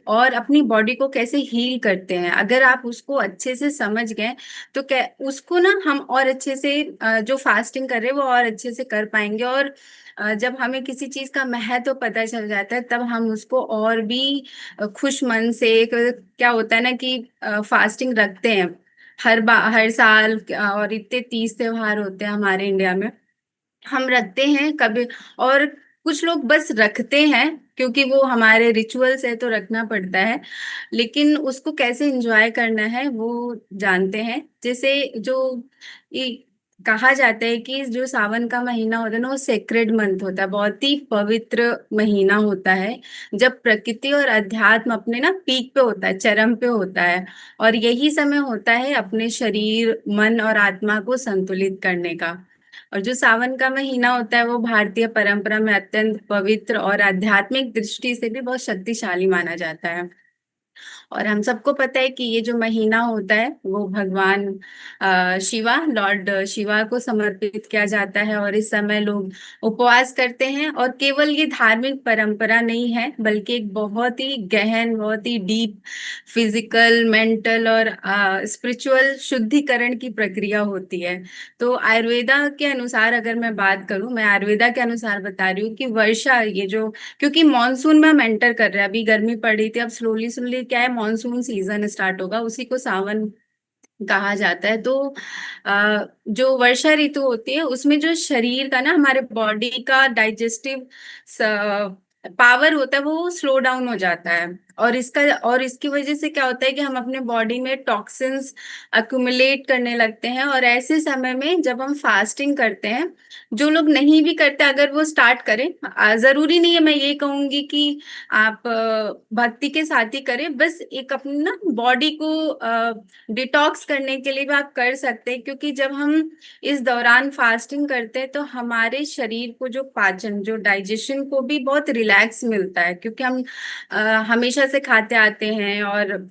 और अपनी बॉडी को कैसे हील करते हैं। अगर आप उसको अच्छे से समझ गए तो क्या उसको ना हम और अच्छे से जो फास्टिंग कर रहे हैं वो और अच्छे से कर पाएंगे। और जब हमें किसी चीज का महत्व पता चल जाता है तब हम उसको और भी खुश मन से क्या होता है ना कि फास्टिंग रखते हैं हर साल। और इतने 30 त्योहार होते हैं हमारे इंडिया में, हम रखते हैं कभी। और कुछ लोग बस रखते हैं क्योंकि वो हमारे रिचुअल्स है तो रखना पड़ता है, लेकिन उसको कैसे एंजॉय करना है वो जानते हैं। जैसे जो ये कहा जाता है कि जो सावन का महीना होता है ना वो सेक्रेड मंथ होता है, बहुत ही पवित्र महीना होता है, जब प्रकृति और अध्यात्म अपने ना पीक पे होता है, चरम पे होता है। और यही समय होता है अपने शरीर मन और आत्मा को संतुलित करने का। और जो सावन का महीना होता है वो भारतीय परंपरा में अत्यंत पवित्र और आध्यात्मिक दृष्टि से भी बहुत शक्तिशाली माना जाता है। और हम सबको पता है कि ये जो महीना होता है वो भगवान शिवा लॉर्ड शिवा को समर्पित किया जाता है। और इस समय लोग उपवास करते हैं, और केवल ये धार्मिक परंपरा नहीं है बल्कि एक बहुत ही गहन, बहुत ही डीप फिजिकल, मेंटल और स्पिरिचुअल शुद्धिकरण की प्रक्रिया होती है। तो आयुर्वेदा के अनुसार अगर मैं बात करूं, मैं आयुर्वेदा के अनुसार बता रही हूँ कि वर्षा, ये जो क्योंकि मानसून में हम एंटर कर रहे हैं, अभी गर्मी पड़ रही थी, अब स्लोली स्लोली क्या है मानसून सीजन स्टार्ट होगा, उसी को सावन कहा जाता है। तो जो वर्षा ऋतु होती है उसमें जो शरीर का ना, हमारे बॉडी का डाइजेस्टिव पावर होता है वो स्लो डाउन हो जाता है। और इसकी वजह से क्या होता है कि हम अपने बॉडी में टॉक्सिन्स अक्यूमुलेट करने लगते हैं। और ऐसे समय में जब हम फास्टिंग करते हैं, जो लोग नहीं भी करते अगर वो स्टार्ट करें, जरूरी नहीं है, मैं ये कहूंगी कि आप भक्ति के साथ ही करें, बस एक अपनी ना बॉडी को डिटॉक्स करने के लिए भी आप कर सकते हैं। क्योंकि जब हम इस दौरान फास्टिंग करते हैं तो हमारे शरीर को जो पाचन, जो डाइजेशन को भी बहुत रिलैक्स मिलता है, क्योंकि हम अ, हमेशा से खाते आते हैं। और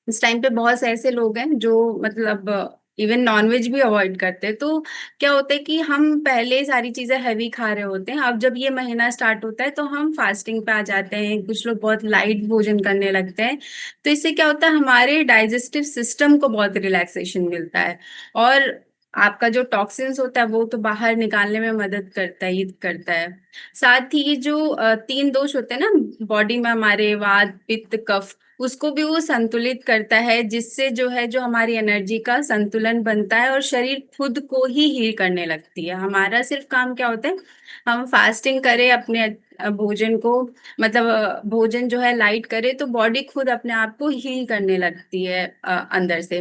इस टाइम पे बहुत से ऐसे लोग हैं जो मतलब इवन नॉनवेज भी अवॉइड करते हैं। तो क्या होता है कि हम पहले सारी चीजें हैवी खा रहे होते हैं, अब जब ये महीना स्टार्ट होता है तो हम फास्टिंग पे आ जाते हैं, कुछ लोग बहुत लाइट भोजन करने लगते हैं। तो इससे क्या होता है हमारे डाइजेस्टिव सिस्टम को बहुत रिलैक्सेशन मिलता है। और आपका जो टॉक्सिन्स होता है वो तो बाहर निकालने में मदद करता ही करता है। साथ ही ये जो तीन दोष होते हैं ना बॉडी में हमारे, वात पित्त कफ, उसको भी वो संतुलित करता है, जिससे जो है जो हमारी एनर्जी का संतुलन बनता है और शरीर खुद को ही हील करने लगती है। हमारा सिर्फ काम क्या होता है, हम फास्टिंग करें, अपने भोजन को मतलब भोजन जो है लाइट करे तो बॉडी खुद अपने आप को हील करने लगती है अंदर से।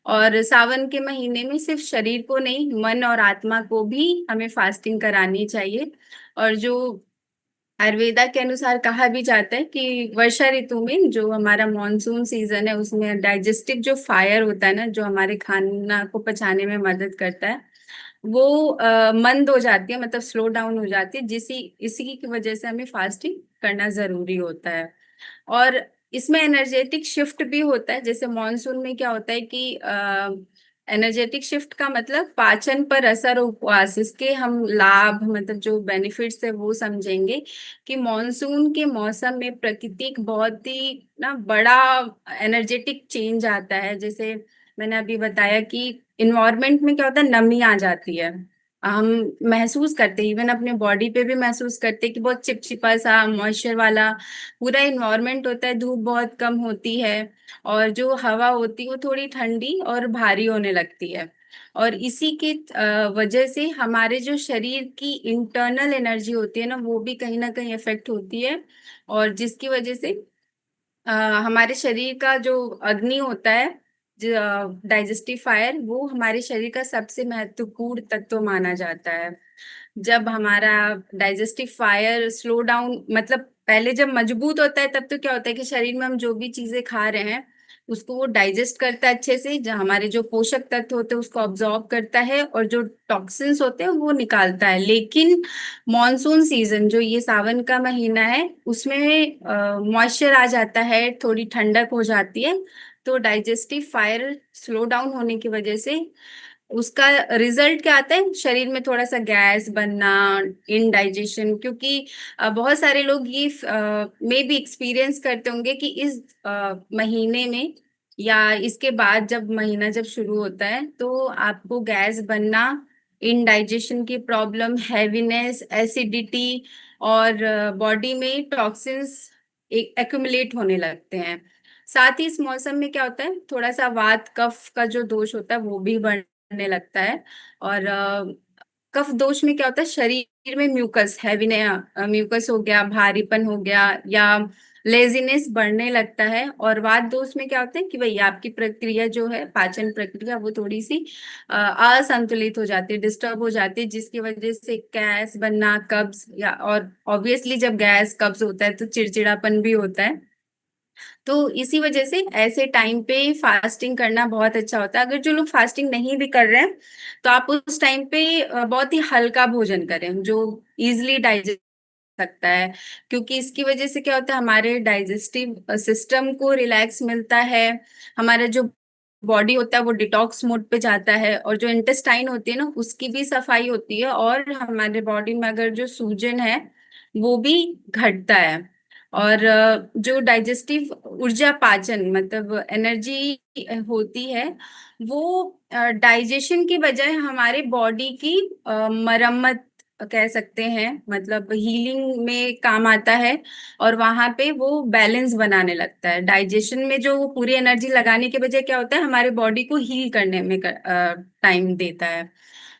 और सावन के महीने में सिर्फ शरीर को नहीं, मन और आत्मा को भी हमें फास्टिंग करानी चाहिए। और जो आयुर्वेदा के अनुसार कहा भी जाता है कि वर्षा ऋतु में जो हमारा मॉनसून सीजन है उसमें डाइजेस्टिव जो फायर होता है ना, जो हमारे खाना को पचाने में मदद करता है, वो मंद हो जाती है, मतलब स्लो डाउन हो जाती है, जिसी इसी की वजह से हमें फास्टिंग करना जरूरी होता है। और इसमें एनर्जेटिक शिफ्ट भी होता है। जैसे मॉनसून में क्या होता है कि एनर्जेटिक शिफ्ट का मतलब पाचन पर असर, उपवास, इसके हम लाभ मतलब जो बेनिफिट्स है वो समझेंगे। कि मॉनसून के मौसम में प्राकृतिक बहुत ही ना बड़ा एनर्जेटिक चेंज आता है। जैसे मैंने अभी बताया कि इन्वायरमेंट में क्या होता है, नमी आ जाती है, हम महसूस करते हैं, इवन अपने बॉडी पे भी महसूस करते हैं कि बहुत चिपचिपा सा मॉइस्चर वाला पूरा इन्वायरमेंट होता है, धूप बहुत कम होती है, और जो हवा होती है वो थोड़ी ठंडी और भारी होने लगती है। और इसी के वजह से हमारे जो शरीर की इंटरनल एनर्जी होती है ना वो भी कहीं ना कहीं इफेक्ट होती है। और जिसकी वजह से अ, हमारे शरीर का जो अग्नि होता है, जो डाइजेस्टिव फायर, वो हमारे शरीर का सबसे महत्वपूर्ण तत्व माना जाता है। जब हमारा डाइजेस्टिव फायर स्लो डाउन, मतलब पहले जब मजबूत होता है तब तो क्या होता है कि शरीर में हम जो भी चीजें खा रहे हैं उसको वो डाइजेस्ट करता है अच्छे से, जो हमारे जो पोषक तत्व होते हैं उसको ऑब्जॉर्ब करता है, और जो टॉक्सिन्स होते हैं वो निकालता है। लेकिन मॉनसून सीजन जो ये सावन का महीना है उसमें मॉइस्चर आ जाता है, थोड़ी ठंडक हो जाती है, तो डाइजेस्टिव फायर स्लो डाउन होने की वजह से उसका रिजल्ट क्या आता है, शरीर में थोड़ा सा गैस बनना, इनडाइजेशन। क्योंकि बहुत सारे लोग ये में भी एक्सपीरियंस करते होंगे कि इस महीने में या इसके बाद जब महीना जब शुरू होता है तो आपको गैस बनना, इनडाइजेशन की प्रॉब्लम, हैवीनेस, एसिडिटी और बॉडी में टॉक्सिन्स एक्यूमुलेट होने लगते हैं। साथ ही इस मौसम में क्या होता है, थोड़ा सा वात कफ का जो दोष होता है वो भी बढ़ने लगता है। और कफ दोष में क्या होता है, शरीर में म्यूकस, हैवी म्यूकस हो गया, भारीपन हो गया, या लेजीनेस बढ़ने लगता है। और वात दोष में क्या होता है कि भाई आपकी प्रक्रिया जो है, पाचन प्रक्रिया, वो थोड़ी सी असंतुलित हो जाती है, डिस्टर्ब हो जाती है, जिसकी वजह से गैस बनना, कब्ज, या और ऑब्वियसली जब गैस कब्ज होता है तो चिड़चिड़ापन भी होता है। तो इसी वजह से ऐसे टाइम पे फास्टिंग करना बहुत अच्छा होता है। अगर जो लोग फास्टिंग नहीं भी कर रहे हैं तो आप उस टाइम पे बहुत ही हल्का भोजन करें जो इजिली डाइजेस्ट सकता है। क्योंकि इसकी वजह से क्या होता है, हमारे डाइजेस्टिव सिस्टम को रिलैक्स मिलता है, हमारा जो बॉडी होता है वो डिटॉक्स मोड पे जाता है, और जो इंटेस्टाइन होती है ना उसकी भी सफाई होती है, और हमारे बॉडी में अगर जो सूजन है वो भी घटता है। और जो डाइजेस्टिव ऊर्जा, पाचन मतलब एनर्जी होती है, वो डाइजेशन की बजाय हमारे बॉडी की मरम्मत कह सकते हैं, मतलब हीलिंग में काम आता है। और वहां पे वो बैलेंस बनाने लगता है। डाइजेशन में जो वो पूरी एनर्जी लगाने के बजाय क्या होता है, हमारे बॉडी को हील करने में टाइम देता है।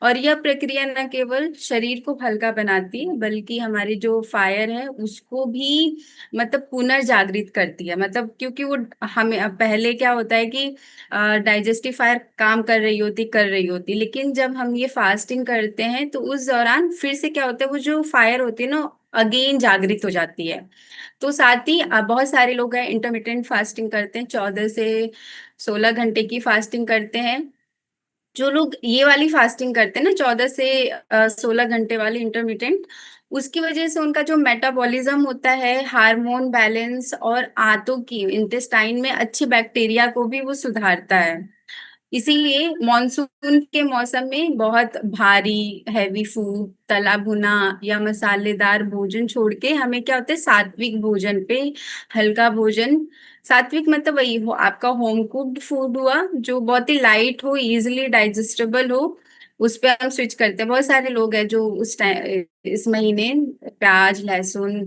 और यह प्रक्रिया न केवल शरीर को हल्का बनाती है बल्कि हमारी जो फायर है उसको भी मतलब पुनर्जागृत करती है। मतलब क्योंकि वो हमें पहले क्या होता है कि डाइजेस्टिव फायर काम कर रही होती, लेकिन जब हम ये फास्टिंग करते हैं तो उस दौरान फिर से क्या होता है, वो जो फायर होती है ना अगेन जागृत हो जाती है। तो साथ ही बहुत सारे लोग हैं इंटरमिटेंट फास्टिंग करते हैं, 14 से 16 घंटे की फास्टिंग करते हैं। जो लोग ये वाली फास्टिंग करते हैं ना, 14 से 16 घंटे वाली इंटरमीडिएट, उसकी वजह से उनका जो मेटाबॉलिज्म होता है, हार्मोन बैलेंस, और आंतों की इंटेस्टाइन में अच्छे बैक्टीरिया को भी वो सुधारता है। इसीलिए मॉनसून के मौसम में बहुत भारी हैवी फूड, तला भुना या मसालेदार भोजन छोड़ के हमें क्या होता है, सात्विक भोजन पे, हल्का भोजन। सात्विक मतलब वही हो, आपका होम कुक्ड फूड हुआ जो बहुत ही लाइट हो, इजिली डाइजेस्टेबल हो, उस पे हम स्विच करते हैं। बहुत सारे लोग हैं जो उस टाइम इस महीने प्याज, लहसुन,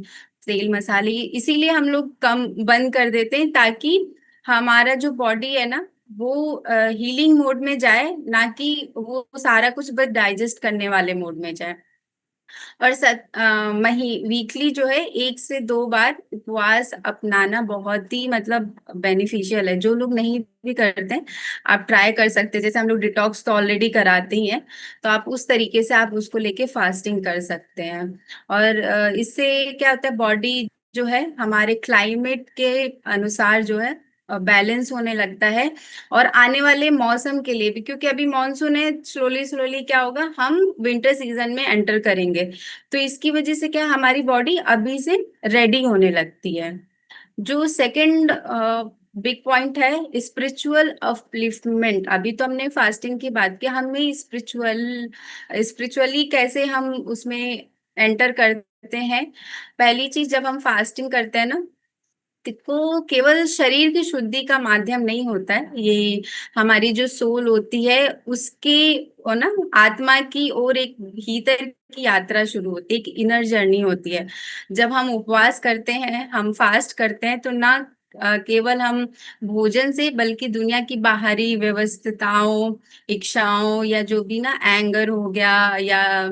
तेल, मसाले इसीलिए हम लोग कम बंद कर देते हैं, ताकि हमारा जो बॉडी है ना वो हीलिंग मोड में जाए, ना कि वो सारा कुछ बस डाइजेस्ट करने वाले मोड में जाए। और वीकली जो है 1 से 2 बार उपवास अपनाना बहुत ही मतलब बेनिफिशियल है। जो लोग नहीं भी करते हैं, आप ट्राई कर सकते हैं। जैसे हम लोग डिटॉक्स तो ऑलरेडी कराते ही हैं, तो आप उस तरीके से आप उसको लेके फास्टिंग कर सकते हैं। और इससे क्या होता है, बॉडी जो है हमारे क्लाइमेट के अनुसार जो है बैलेंस होने लगता है। और आने वाले मौसम के लिए भी, क्योंकि अभी मॉनसून है, स्लोली स्लोली क्या होगा, हम विंटर सीजन में एंटर करेंगे। तो इसकी वजह से क्या, हमारी बॉडी अभी से रेडी होने लगती है। जो सेकंड बिग पॉइंट है, स्पिरिचुअल अपलिफ्टमेंट। अभी तो हमने फास्टिंग की बात की, हमें स्पिरिचुअली कैसे हम उसमें एंटर करते हैं। पहली चीज, जब हम फास्टिंग करते हैं ना, तो केवल शरीर की शुद्धि का माध्यम नहीं होता है ये, हमारी जो सोल होती है उसके और ना आत्मा की और एक भीतर की यात्रा शुरू होती है, एक इनर जर्नी होती है। जब हम उपवास करते हैं, हम फास्ट करते हैं, तो ना केवल हम भोजन से, बल्कि दुनिया की बाहरी व्यवस्थिताओं, इच्छाओं, या जो भी ना एंगर हो गया, या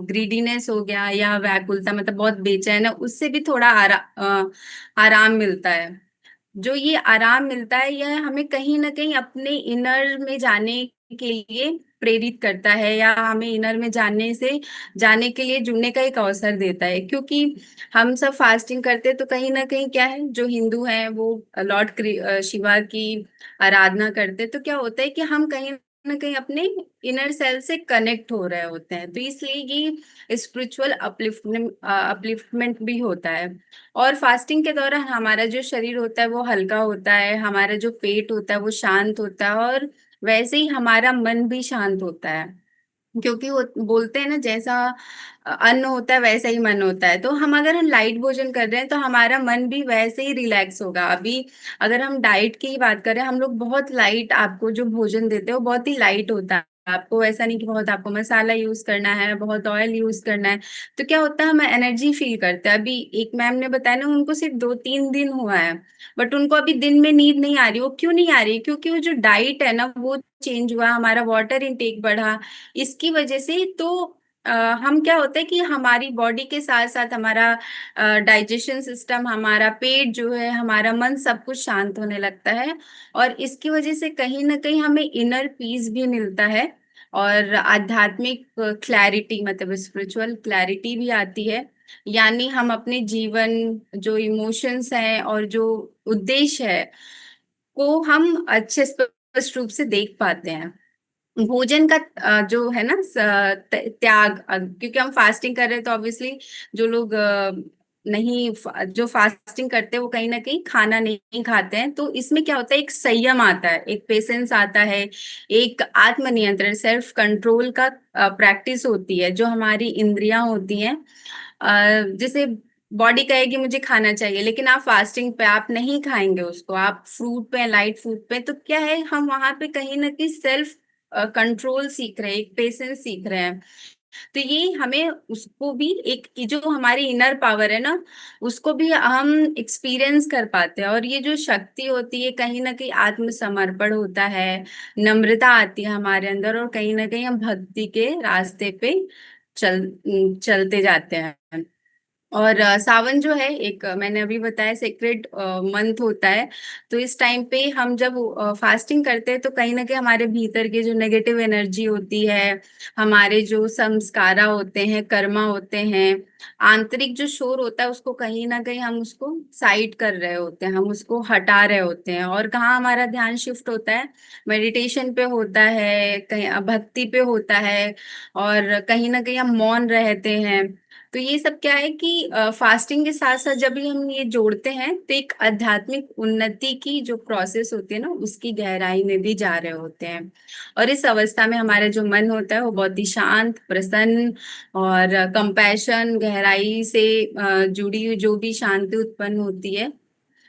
ग्रीडीनेस हो गया, या व्याकुलता मतलब बहुत बेचैन है, उससे भी थोड़ा आराम मिलता है। जो ये आराम मिलता है, यह हमें कहीं ना कहीं अपने इनर में जाने के लिए प्रेरित करता है, या हमें इनर में जाने के लिए जुड़ने का एक अवसर देता है। क्योंकि हम सब फास्टिंग करते हैं तो कहीं ना कहीं क्या है, जो हिंदू हैं वो शिवा की आराधना करते हैं, तो क्या होता है कि हम कहीं ना कहीं अपने इनर सेल से कनेक्ट हो रहे होते हैं। तो इसलिए ये स्पिरिचुअल अपलिफ्टमेंट भी होता है। और फास्टिंग के दौरान हमारा जो शरीर होता है वो हल्का होता है, हमारा जो पेट होता है वो शांत होता है, और वैसे ही हमारा मन भी शांत होता है। क्योंकि वो बोलते हैं ना, जैसा अन्न होता है वैसा ही मन होता है। तो हम अगर हम लाइट भोजन कर रहे हैं तो हमारा मन भी वैसे ही रिलैक्स होगा। अभी अगर हम डाइट की ही बात करें, हम लोग बहुत लाइट आपको जो भोजन देते हैं वो बहुत ही लाइट होता है। आपको ऐसा नहीं कि बहुत आपको मसाला यूज करना है, बहुत ऑयल यूज करना है। तो क्या होता है, हम एनर्जी फील करते हैं। अभी एक मैम ने बताया ना, उनको सिर्फ 2-3 दिन हुआ है, बट उनको अभी दिन में नींद नहीं आ रही। वो क्यों नहीं आ रही? क्योंकि वो जो डाइट है ना वो चेंज हुआ, हमारा वाटर इनटेक बढ़ा इसकी वजह से। तो अ, हम क्या होता है कि हमारी बॉडी के साथ साथ हमारा डाइजेशन सिस्टम, हमारा पेट जो है, हमारा मन, सब कुछ शांत होने लगता है। और इसकी वजह से कहीं ना कहीं हमें इनर पीस भी मिलता है, और आध्यात्मिक क्लैरिटी, मतलब स्पिरिचुअल क्लैरिटी भी आती है। यानी हम अपने जीवन, जो इमोशंस हैं और जो उद्देश्य है, को हम अच्छे स्पष्ट रूप से देख पाते हैं। भोजन का जो है ना त्याग, क्योंकि हम फास्टिंग कर रहे हैं तो ऑब्वियसली जो लोग नहीं जो फास्टिंग करते हैं वो कहीं ना कहीं खाना नहीं खाते हैं। तो इसमें क्या होता है, एक संयम आता है, एक पेशेंस आता है, एक आत्मनियंत्रण, सेल्फ कंट्रोल का प्रैक्टिस होती है। जो हमारी इंद्रियां होती हैं, जैसे बॉडी कहेगी मुझे खाना चाहिए, लेकिन आप फास्टिंग पे आप नहीं खाएंगे उसको, आप फ्रूट पे, लाइट फूड पे, तो क्या है, हम वहां पे कहीं ना कहीं सेल्फ कंट्रोल सीख रहे हैं, एक पेशेंस सीख रहे हैं। तो ये हमें उसको भी, एक ये जो हमारी इनर पावर है ना, उसको भी हम एक्सपीरियंस कर पाते हैं। और ये जो शक्ति होती है, कहीं ना कहीं आत्मसमर्पण होता है, नम्रता आती है हमारे अंदर, और कहीं ना कहीं हम भक्ति के रास्ते पे चलते जाते हैं। और सावन जो है, एक मैंने अभी बताया सेक्रेड मंथ होता है। तो इस टाइम पे हम जब फास्टिंग करते हैं तो कहीं ना कहीं हमारे भीतर की जो नेगेटिव एनर्जी होती है, हमारे जो संस्कारा होते हैं, कर्मा होते हैं, आंतरिक जो शोर होता है, उसको कहीं ना कहीं हम उसको साइड कर रहे होते हैं, हम उसको हटा रहे होते हैं। और कहाँ हमारा ध्यान शिफ्ट होता है? मेडिटेशन पे होता है, कहीं भक्ति पे होता है, और कहीं ना कहीं हम मौन रहते हैं। तो ये सब क्या है कि फास्टिंग के साथ साथ जब भी हम ये जोड़ते हैं तो एक आध्यात्मिक उन्नति की जो प्रोसेस होती है ना, उसकी गहराई में भी जा रहे होते हैं। और इस अवस्था में हमारा जो मन होता है वो बहुत ही शांत, प्रसन्न, और कंपैशन, गहराई से जुड़ी हुई जो भी शांति उत्पन्न होती है,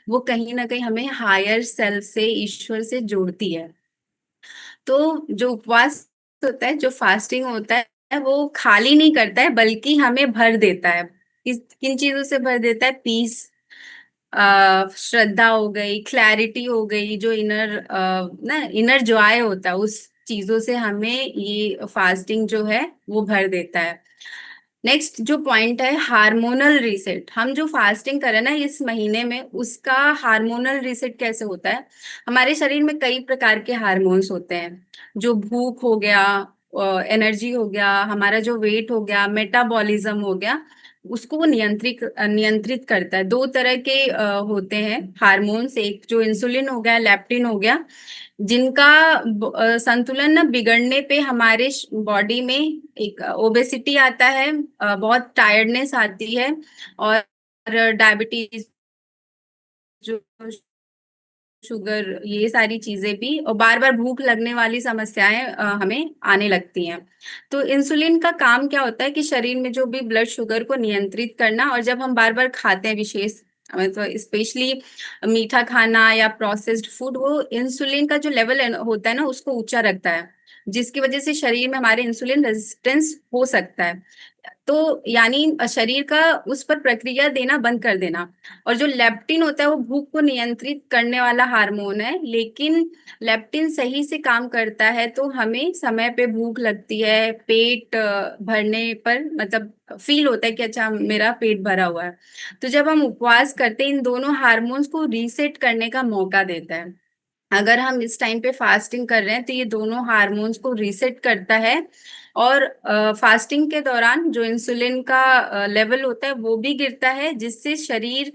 वो कहीं ना कहीं हमें हायर सेल्फ से, ईश्वर से जोड़ती है। तो जो उपवास होता है, जो फास्टिंग होता है, वो खाली नहीं करता है, बल्कि हमें भर देता है। किन चीजों से भर देता है? पीस, श्रद्धा हो गई, क्लैरिटी हो गई, जो इनर ना इनर जॉय होता है, उस चीजों से हमें ये फास्टिंग जो है वो भर देता है। नेक्स्ट जो पॉइंट है, हार्मोनल रीसेट। हम जो फास्टिंग करें ना इस महीने में, उसका हार्मोनल रीसेट कैसे होता है? हमारे शरीर में कई प्रकार के हार्मोन्स होते हैं। जो भूख हो गया, एनर्जी हो गया, हमारा जो वेट हो गया, मेटाबॉलिज्म हो गया, उसको वो नियंत्रित नियंत्रित करता है। दो तरह के होते हैं हार्मोन्स, एक जो इंसुलिन हो गया, लेप्टिन हो गया, जिनका संतुलन ना बिगड़ने पे हमारे बॉडी में एक ओबेसिटी आता है, बहुत टायर्डनेस आती है, और डायबिटीज, जो शुगर, ये सारी चीजें भी, और बार बार भूख लगने वाली समस्याएं हमें आने लगती हैं। तो इंसुलिन का काम क्या होता है कि शरीर में जो भी ब्लड शुगर को नियंत्रित करना। और जब हम बार बार खाते हैं विशेष, मतलब स्पेशली मीठा खाना या प्रोसेस्ड फूड, वो इंसुलिन का जो लेवल होता है ना, उसको ऊंचा रखता है, जिसकी वजह से शरीर में हमारे इंसुलिन रेजिस्टेंस हो सकता है। तो यानी शरीर का उस पर प्रक्रिया देना बंद कर देना। और जो लेप्टिन होता है वो भूख को नियंत्रित करने वाला हार्मोन है, लेकिन लेप्टिन सही से काम करता है तो हमें समय पे भूख लगती है, पेट भरने पर मतलब फील होता है कि अच्छा मेरा पेट भरा हुआ है। तो जब हम उपवास करते हैं, इन दोनों हार्मोन्स को रीसेट करने का मौका देता है। अगर हम इस टाइम पे फास्टिंग कर रहे हैं तो ये दोनों हार्मोन्स को रीसेट करता है। और फास्टिंग के दौरान जो इंसुलिन का लेवल होता है वो भी गिरता है, जिससे शरीर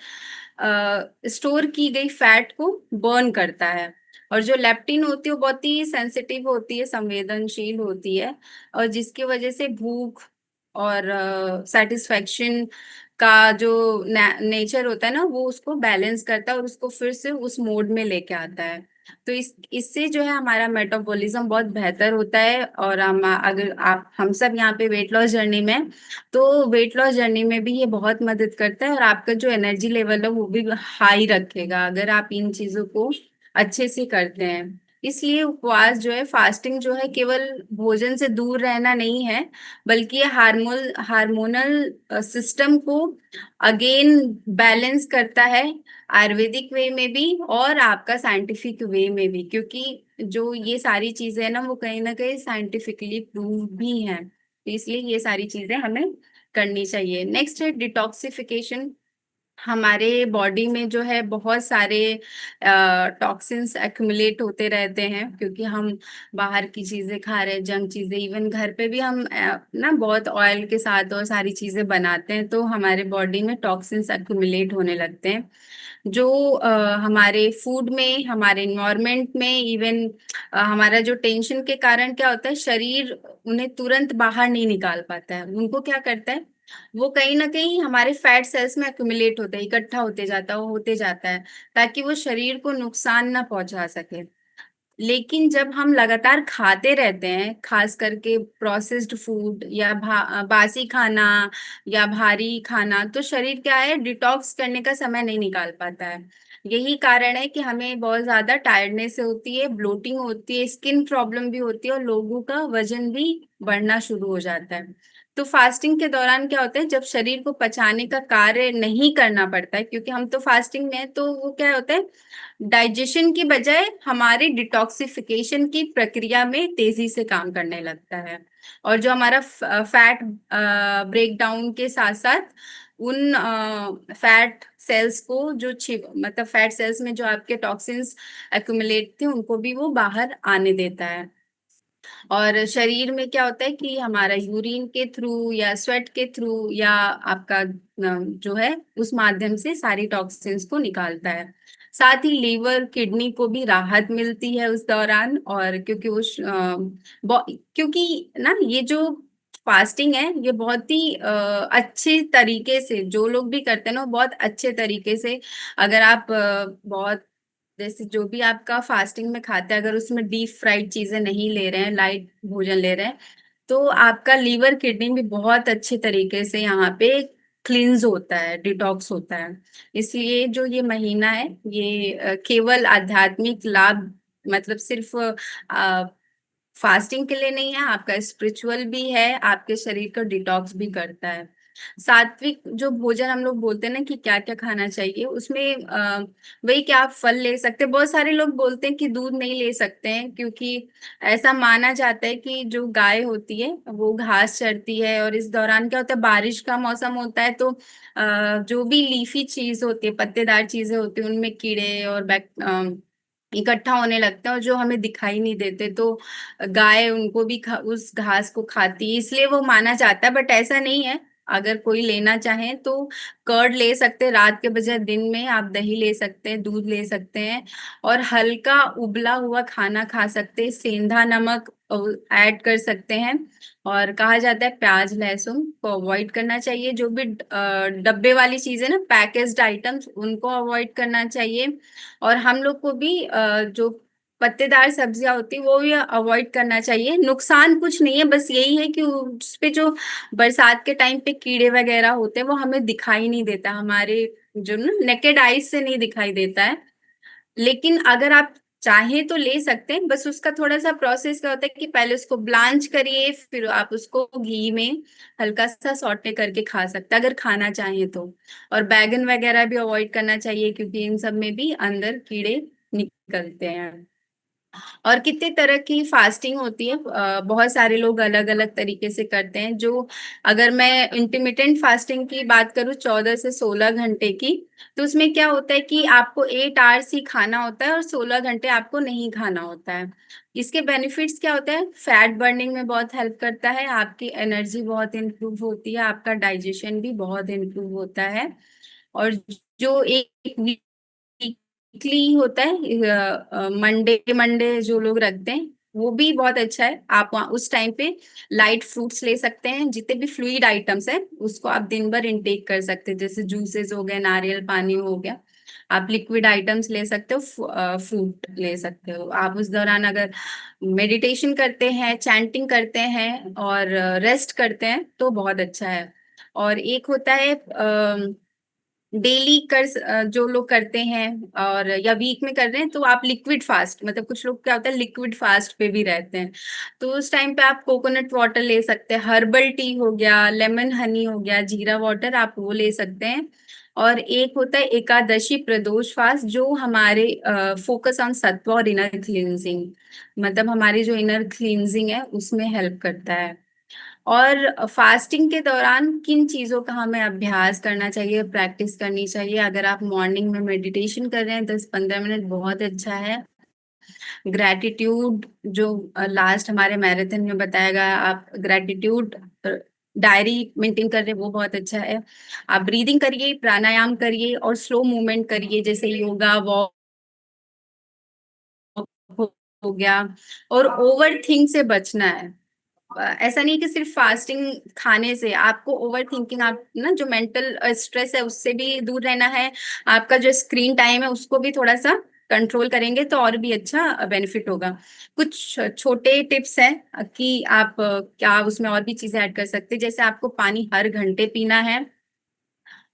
स्टोर की गई फैट को बर्न करता है। और जो लेप्टिन होती है वो बहुत ही सेंसिटिव होती है, संवेदनशील होती है, और जिसकी वजह से भूख और सेटिस्फेक्शन का जो नेचर होता है ना, वो उसको बैलेंस करता है और उसको फिर से उस मोड में लेके आता है। तो इससे जो है हमारा मेटाबॉलिज्म बहुत बेहतर होता है। और हम, अगर आप, हम सब यहाँ पे वेट लॉस जर्नी में हैं, तो वेट लॉस जर्नी में भी ये बहुत मदद करता है और आपका जो एनर्जी लेवल है वो भी हाई रखेगा अगर आप इन चीजों को अच्छे से करते हैं। इसलिए उपवास जो है, फास्टिंग जो है, केवल भोजन से दूर रहना नहीं है, बल्कि ये हार्मोनल सिस्टम को अगेन बैलेंस करता है, आयुर्वेदिक वे में भी और आपका साइंटिफिक वे में भी, क्योंकि जो ये सारी चीजें हैं ना, वो कहीं ना कहीं साइंटिफिकली प्रूव भी हैं। तो इसलिए ये सारी चीजें हमें करनी चाहिए। नेक्स्ट है डिटॉक्सिफिकेशन। हमारे बॉडी में जो है बहुत सारे टॉक्सिन्स एक्युमुलेट होते रहते हैं, क्योंकि हम बाहर की चीजें खा रहे हैं, जंक चीजें, इवन घर पे भी हम ना बहुत ऑयल के साथ और सारी चीजें बनाते हैं, तो हमारे बॉडी में टॉक्सिन्स एक्युमुलेट होने लगते हैं, जो हमारे फूड में, हमारे इन्वायरमेंट में, इवन हमारा जो टेंशन के कारण क्या होता है, शरीर उन्हें तुरंत बाहर नहीं निकाल पाता है। उनको क्या करता है, वो कहीं ना कहीं हमारे फैट सेल्स में एक्युमुलेट होता है, इकट्ठा होते जाता है, वो होते जाता है, ताकि वो शरीर को नुकसान ना पहुंचा सके। लेकिन जब हम लगातार खाते रहते हैं, खास करके प्रोसेस्ड फूड या बासी खाना या भारी खाना, तो शरीर क्या है, डिटॉक्स करने का समय नहीं निकाल पाता है। यही कारण है कि हमें बहुत ज्यादा टायर्डनेस होती है, ब्लोटिंग होती है, स्किन प्रॉब्लम भी होती है और लोगों का वजन भी बढ़ना शुरू हो जाता है। तो फास्टिंग के दौरान क्या होता है, जब शरीर को पचाने का कार्य नहीं करना पड़ता है, क्योंकि हम तो फास्टिंग में हैं, तो वो क्या होता है, डाइजेशन की बजाय हमारे डिटॉक्सिफिकेशन की प्रक्रिया में तेजी से काम करने लगता है। और जो हमारा फैट ब्रेक डाउन के साथ साथ उन फैट सेल्स को जो मतलब फैट सेल्स में जो आपके टॉक्सिन्स एक्युमुलेट थे, उनको भी वो बाहर आने देता है। और शरीर में क्या होता है कि हमारा यूरिन के थ्रू या स्वेट के थ्रू या आपका जो है उस माध्यम से सारी टॉक्सिन्स को निकालता है। साथ ही लीवर किडनी को भी राहत मिलती है उस दौरान। और क्योंकि क्योंकि ना ये जो फास्टिंग है, ये बहुत ही अच्छे तरीके से जो लोग भी करते हैं ना, वो बहुत अच्छे तरीके से, अगर आप बहुत, जैसे जो भी आपका फास्टिंग में खाता है, अगर उसमें डीप फ्राइड चीजें नहीं ले रहे हैं, लाइट भोजन ले रहे हैं, तो आपका लीवर किडनी भी बहुत अच्छे तरीके से यहाँ पे क्लींस होता है, डिटॉक्स होता है। इसलिए जो ये महीना है, ये केवल आध्यात्मिक लाभ, मतलब सिर्फ फास्टिंग के लिए नहीं है, आपका स्पिरिचुअल भी है, आपके शरीर को डिटॉक्स भी करता है। सात्विक जो भोजन हम लोग बोलते हैं ना कि क्या क्या खाना चाहिए, उसमें वही, क्या आप फल ले सकते हैं। बहुत सारे लोग बोलते हैं कि दूध नहीं ले सकते हैं, क्योंकि ऐसा माना जाता है कि जो गाय होती है वो घास चरती है, और इस दौरान क्या होता है, बारिश का मौसम होता है, तो जो भी लीफी चीज होती है, पत्तेदार चीजें होती है, उनमें कीड़े और इकट्ठा होने लगते हैं, और जो हमें दिखाई नहीं देते, तो गाय उनको भी उस घास को खाती है, इसलिए वो माना जाता है। बट ऐसा नहीं है। अगर कोई लेना चाहे तो कर्ड ले सकते हैं, रात के बजाय दिन में आप दही ले सकते हैं, दूध ले सकते हैं, और हल्का उबला हुआ खाना खा सकते हैं, सेंधा नमक ऐड कर सकते हैं। और कहा जाता है प्याज लहसुन को अवॉइड करना चाहिए, जो भी डब्बे वाली चीजें ना, पैकेज्ड आइटम्स, उनको अवॉइड करना चाहिए। और हम लोग को भी जो पत्तेदार सब्जियां होती है वो भी अवॉइड करना चाहिए। नुकसान कुछ नहीं है, बस यही है कि उस पे जो बरसात के टाइम पे कीड़े वगैरह होते हैं, वो हमें दिखाई नहीं देता, हमारे जो ना नेकेड आईज से नहीं दिखाई देता है। लेकिन अगर आप चाहें तो ले सकते हैं, बस उसका थोड़ा सा प्रोसेस क्या होता है कि पहले उसको ब्लांच करिए, फिर आप उसको घी में हल्का सा सौटे करके खा सकते हैं, अगर खाना चाहें तो। और बैगन वगैरह भी अवॉइड करना चाहिए, क्योंकि इन सब में भी अंदर कीड़े निकलते हैं। और कितने तरह की फास्टिंग होती है, बहुत सारे लोग अलग अलग तरीके से करते हैं। जो, अगर मैं इंटरमिटेंट फास्टिंग की बात करूँ, 14 से 16 घंटे की, तो उसमें क्या होता है कि आपको 8 आवर्स ही खाना होता है और 16 घंटे आपको नहीं खाना होता है। इसके बेनिफिट्स क्या होता है, फैट बर्निंग में बहुत हेल्प करता है, आपकी एनर्जी बहुत इंप्रूव होती है, आपका डाइजेशन भी बहुत इंप्रूव होता है। और जो एक वीकली होता है, मंडे मंडे जो लोग रखते हैं, वो भी बहुत अच्छा है। आप उस टाइम पे लाइट फ्रूट्स ले सकते हैं, जितने भी फ्लूइड आइटम्स हैं उसको आप दिन भर इंटेक कर सकते हैं, जैसे जूसेस हो गए, नारियल पानी हो गया। आप लिक्विड आइटम्स ले सकते हो, फ्रूट ले सकते हो। आप उस दौरान अगर मेडिटेशन करते हैं, चैंटिंग करते हैं और रेस्ट करते हैं तो बहुत अच्छा है। और एक होता है डेली जो लोग करते हैं और या वीक में कर रहे हैं, तो आप लिक्विड फास्ट, मतलब कुछ लोग क्या होता है लिक्विड फास्ट पे भी रहते हैं, तो उस टाइम पे आप कोकोनट वाटर ले सकते हैं, हर्बल टी हो गया, लेमन हनी हो गया, जीरा वाटर, आप वो ले सकते हैं। और एक होता है एकादशी प्रदोष फास्ट, जो हमारे फोकस ऑन सत्व और इनर क्लींजिंग, मतलब हमारी जो इनर क्लींजिंग है उसमें हेल्प करता है। और फास्टिंग के दौरान किन चीजों का हमें अभ्यास करना चाहिए, प्रैक्टिस करनी चाहिए? अगर आप मॉर्निंग में मेडिटेशन कर रहे हैं 10-15 मिनट, बहुत अच्छा है। ग्रैटिट्यूड जो लास्ट हमारे मैराथन में बताया गया, आप ग्रैटिट्यूड डायरी मेंटेन कर रहे हैं, वो बहुत अच्छा है। आप ब्रीदिंग करिए, प्राणायाम करिए और स्लो मूवमेंट करिए, जैसे योगा, वॉक हो गया। और ओवर थिंक से बचना है। ऐसा नहीं कि सिर्फ फास्टिंग खाने से आपको ओवर थिंकिंग, आप ना जो मेंटल स्ट्रेस है उससे भी दूर रहना है। आपका जो स्क्रीन टाइम है उसको भी थोड़ा सा कंट्रोल करेंगे तो और भी अच्छा बेनिफिट होगा। कुछ छोटे टिप्स हैं कि आप क्या उसमें और भी चीजें ऐड कर सकते हैं, जैसे आपको पानी हर घंटे पीना है।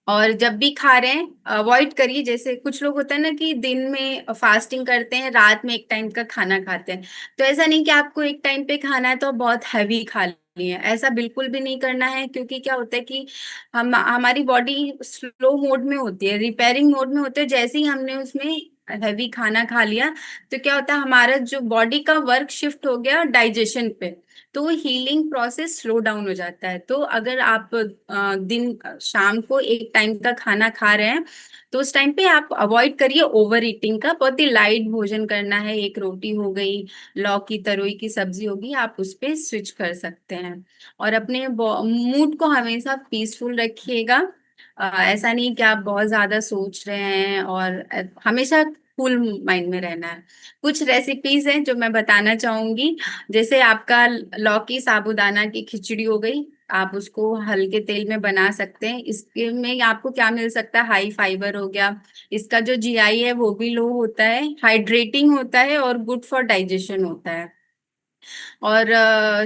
और जब भी खा रहे हैं अवॉइड करिए, जैसे कुछ लोग होता है ना कि दिन में फास्टिंग करते हैं, रात में एक टाइम का खाना खाते हैं। तो ऐसा नहीं कि आपको एक टाइम पे खाना है तो बहुत हैवी खा लिए, ऐसा बिल्कुल भी नहीं करना है, क्योंकि क्या होता है कि हम हमारी बॉडी स्लो मोड में होती है, रिपेयरिंग मोड में होती है। जैसे ही हमने उसमें हैवी खाना खा लिया तो क्या होता है, हमारा जो बॉडी का वर्क शिफ्ट हो गया डाइजेशन पे, तो हीलिंग प्रोसेस स्लो डाउन हो जाता है। तो अगर आप दिन शाम को एक टाइम का खाना खा रहे हैं तो उस टाइम पे आप अवॉइड करिए ओवर ईटिंग का, बहुत ही लाइट भोजन करना है, एक रोटी हो गई, लौकी तरोई की सब्जी होगी, आप उस पे स्विच कर सकते हैं। और अपने मूड को हमेशा पीसफुल रखिएगा। ऐसा नहीं कि आप बहुत ज्यादा सोच रहे हैं, और हमेशा कूल माइंड में रहना है। कुछ रेसिपीज हैं जो मैं बताना चाहूंगी, जैसे आपका लौकी साबूदाना की खिचड़ी हो गई, आप उसको हल्के तेल में बना सकते हैं। इसके में आपको क्या मिल सकता है, हाई फाइबर हो गया, इसका जो जीआई है वो भी लो होता है, हाइड्रेटिंग होता है और गुड फॉर डाइजेशन होता है। और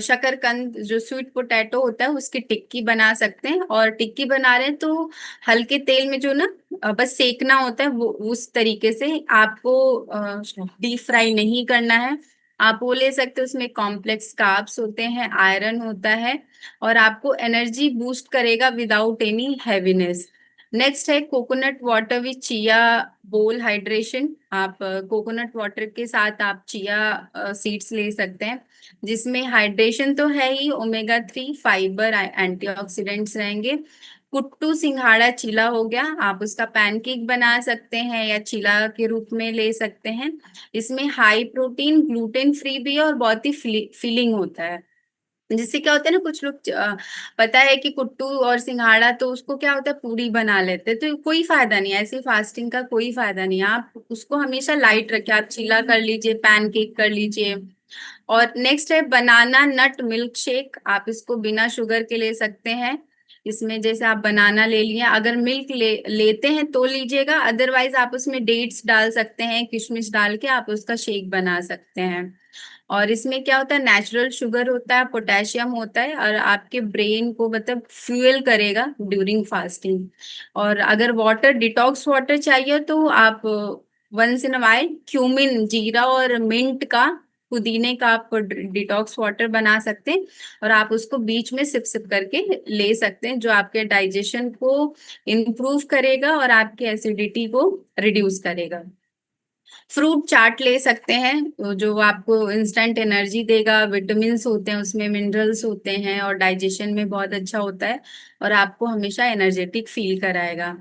शकरकंद जो स्वीट पोटैटो होता है उसकी टिक्की बना सकते हैं। और टिक्की बना रहे हैं तो हल्के तेल में जो ना बस सेकना होता है, वो उस तरीके से आपको डीप फ्राई नहीं करना है। आप वो ले सकते हो, उसमें कॉम्प्लेक्स कार्ब्स होते हैं, आयरन होता है, और आपको एनर्जी बूस्ट करेगा विदाउट एनी हैवीनेस। नेक्स्ट है कोकोनट वाटर विथ चिया बोल हाइड्रेशन। आप कोकोनट वाटर के साथ आप चिया सीड्स ले सकते हैं, जिसमें हाइड्रेशन तो है ही, ओमेगा 3 फाइबर एंटीऑक्सीडेंट्स रहेंगे। कुट्टू सिंघाड़ा चीला हो गया, आप उसका पैनकेक बना सकते हैं या चीला के रूप में ले सकते हैं। इसमें हाई प्रोटीन, ग्लूटेन फ्री भी है और बहुत ही फिलिंग होता है। जिससे क्या होता है ना, कुछ लोग पता है कि कुट्टू और सिंघाड़ा तो उसको क्या होता है पूरी बना लेते हैं, तो कोई फायदा नहीं है, ऐसी फास्टिंग का कोई फायदा नहीं है। आप उसको हमेशा लाइट रखें, आप चीला कर लीजिए, पैनकेक कर लीजिए। और नेक्स्ट है बनाना नट मिल्क शेक, आप इसको बिना शुगर के ले सकते हैं। इसमें जैसे आप बनाना ले लिए, अगर मिल्क लेते हैं तो लीजिएगा, अदरवाइज आप उसमें डेट्स डाल सकते हैं, किशमिश डाल के आप उसका शेक बना सकते हैं। और इसमें क्या होता है, नेचुरल शुगर होता है, पोटेशियम होता है, और आपके ब्रेन को मतलब फ्यूल करेगा ड्यूरिंग फास्टिंग। और अगर वाटर डिटॉक्स वाटर चाहिए तो आप once in a while cumin, जीरा और मिंट का, पुदीने का आप डिटॉक्स वाटर बना सकते हैं, और आप उसको बीच में सिप सिप करके ले सकते हैं, जो आपके डाइजेशन को इम्प्रूव करेगा और आपके एसिडिटी को रिड्यूस करेगा। फ्रूट चाट ले सकते हैं, जो आपको इंस्टेंट एनर्जी देगा, विटामिन्स होते हैं उसमें, मिनरल्स होते हैं, और डाइजेशन में बहुत अच्छा होता है, और आपको हमेशा एनर्जेटिक फील कराएगा।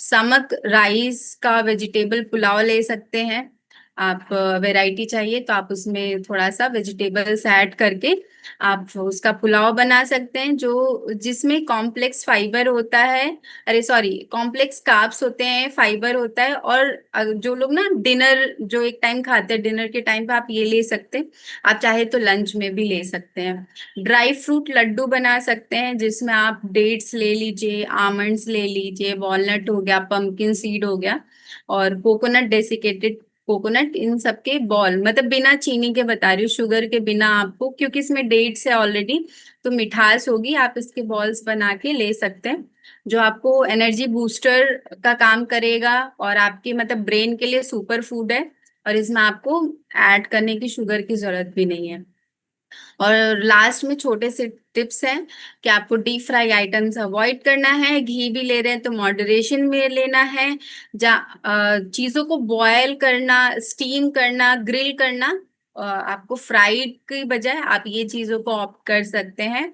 समक राइस का वेजिटेबल पुलाव ले सकते हैं। आप वैरायटी चाहिए तो आप उसमें थोड़ा सा वेजिटेबल्स ऐड करके आप उसका पुलाव बना सकते हैं, जो जिसमें कॉम्प्लेक्स फाइबर होता है, अरे सॉरी, कॉम्प्लेक्स कार्ब्स होते हैं, फाइबर होता है। और जो लोग ना डिनर जो एक टाइम खाते हैं, डिनर के टाइम पे आप ये ले सकते हैं। आप चाहे तो लंच में भी ले सकते हैं। ड्राई फ्रूट लड्डू बना सकते हैं, जिसमें आप डेट्स ले लीजिए, आमंड्स ले लीजिए, वॉलनट हो गया, पंपकिन सीड हो गया, और कोकोनट, डेसिकेटेड कोकोनट, इन सब के बॉल, मतलब बिना चीनी के बता रही हूँ, शुगर के बिना आपको, क्योंकि इसमें डेट्स है ऑलरेडी, तो मिठास होगी। आप इसके बॉल्स बना के ले सकते हैं, जो आपको एनर्जी बूस्टर का काम करेगा, और आपके मतलब ब्रेन के लिए सुपर फूड है। और इसमें आपको ऐड करने की शुगर की जरूरत भी नहीं है। और लास्ट में छोटे से टिप्स हैं कि आपको डीप फ्राई आइटम्स अवॉइड करना है, घी भी ले रहे हैं तो मॉडरेशन में लेना है। चीज़ों को बॉयल करना, स्टीम करना, ग्रिल करना, आपको फ्राइड की बजाय आप ये चीज़ों को ऑप्ट कर सकते हैं।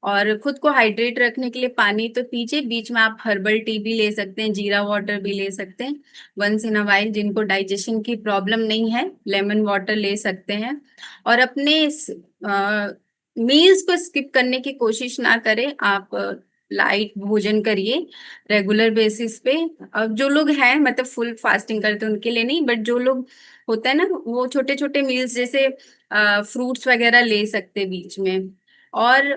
और खुद को हाइड्रेट रखने के लिए पानी तो पीजिए, बीच में आप हर्बल टी भी ले सकते हैं, जीरा वाटर भी ले सकते हैं वंस इन अ वाइल। जिनको डाइजेशन की प्रॉब्लम नहीं है, लेमन वाटर ले सकते हैं। और अपने मील्स को स्किप करने की कोशिश ना करें, आप लाइट भोजन करिए रेगुलर बेसिस पे। अब जो लोग हैं मतलब फुल फास्टिंग करते हैं उनके लिए नहीं, बट जो लोग होता है ना, वो छोटे छोटे मील्स जैसे फ्रूट्स वगैरह ले सकते हैं बीच में। और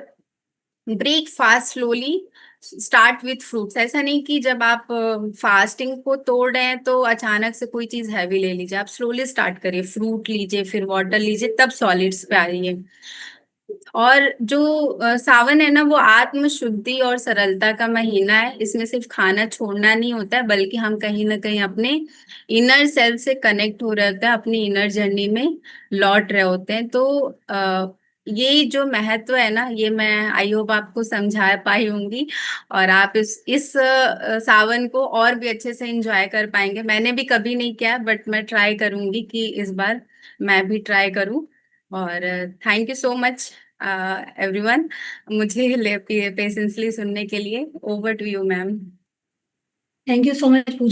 breakfast slowly, start with fruits. ऐसा नहीं कि जब आप फास्टिंग को तोड़ रहे हैं तो अचानक से कोई चीज हैवी ले लीजिए, आप स्लोली स्टार्ट करिए, फ्रूट लीजिए, फिर वाटर लीजिए, तब सॉलिड्स पे आइए। और जो सावन है ना, वो आत्म शुद्धि और सरलता का महीना है। इसमें सिर्फ खाना छोड़ना नहीं होता है, बल्कि हम कहीं ना कहीं अपने इनर सेल्फ से कनेक्ट हो रहे होते हैं, अपनी इनर जर्नी में लौट रहे होते हैं। तो ये जो महत्व है ना, ये मैं आई होप आपको समझा पाई होंगी, और आप इस सावन को और भी अच्छे से एंजॉय कर पाएंगे। मैंने भी कभी नहीं किया, बट मैं ट्राई करूंगी कि इस बार मैं भी ट्राई करूं। और thank you so much everyone, मुझे पेशेंसली सुनने के लिए। Over to you ma'am. Thank you so much Puja.